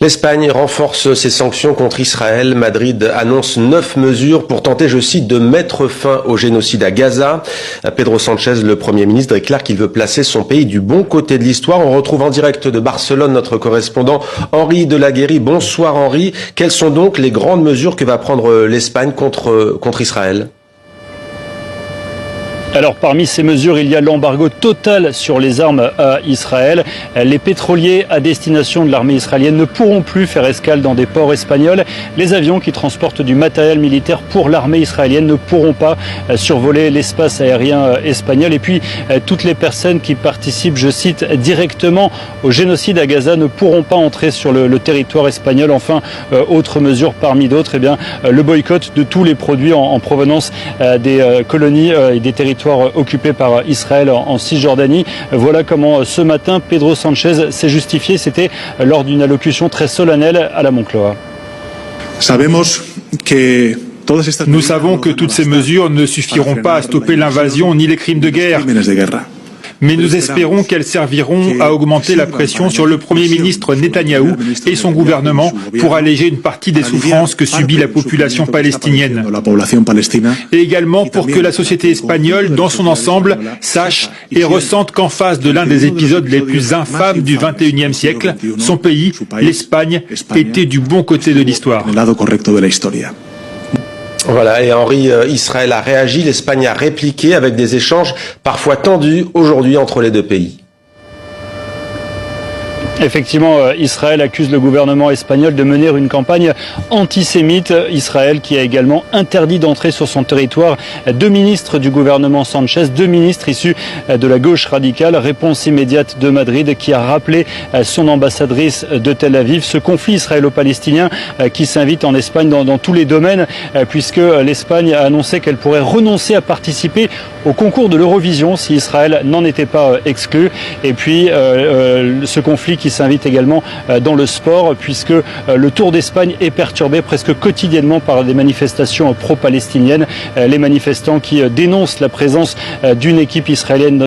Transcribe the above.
L'Espagne renforce ses sanctions contre Israël. Madrid annonce 9 mesures pour tenter, je cite, de mettre fin au génocide à Gaza. Pedro Sánchez, le Premier ministre, déclare qu'il veut placer son pays du bon côté de l'histoire. On retrouve en direct de Barcelone notre correspondant Henri Delaguéry. Bonsoir Henri. Quelles sont donc les grandes mesures que va prendre l'Espagne contre Israël ? Alors parmi ces mesures, il y a l'embargo total sur les armes à Israël. Les pétroliers à destination de l'armée israélienne ne pourront plus faire escale dans des ports espagnols. Les avions qui transportent du matériel militaire pour l'armée israélienne ne pourront pas survoler l'espace aérien espagnol. Et puis toutes les personnes qui participent, je cite, directement au génocide à Gaza ne pourront pas entrer sur le territoire espagnol. Enfin, autre mesure parmi d'autres, le boycott de tous les produits en provenance des colonies et des territoires occupés par Israël en Cisjordanie. Voilà comment ce matin Pedro Sánchez s'est justifié. C'était lors d'une allocution très solennelle à la Moncloa. Nous savons que toutes ces mesures ne suffiront pas à stopper l'invasion ni les crimes de guerre. Mais nous espérons qu'elles serviront à augmenter la pression sur le Premier ministre Netanyahou et son gouvernement pour alléger une partie des souffrances que subit la population palestinienne. Et également pour que la société espagnole, dans son ensemble, sache et ressente qu'en face de l'un des épisodes les plus infâmes du XXIe siècle, son pays, l'Espagne, était du bon côté de l'histoire. Voilà, et Henri, Israël a réagi, l'Espagne a répliqué avec des échanges parfois tendus aujourd'hui entre les deux pays. Effectivement, Israël accuse le gouvernement espagnol de mener une campagne antisémite. Israël qui a également interdit d'entrer sur son territoire 2 ministres du gouvernement Sánchez, 2 ministres issus de la gauche radicale. Réponse immédiate de Madrid qui a rappelé son ambassadrice de Tel Aviv. Ce conflit israélo-palestinien qui s'invite en Espagne dans tous les domaines, puisque l'Espagne a annoncé qu'elle pourrait renoncer à participer au concours de l'Eurovision si Israël n'en était pas exclu. Et puis ce conflit qui s'invite également dans le sport, puisque le Tour d'Espagne est perturbé presque quotidiennement par des manifestations pro-palestiniennes. Les manifestants qui dénoncent la présence d'une équipe israélienne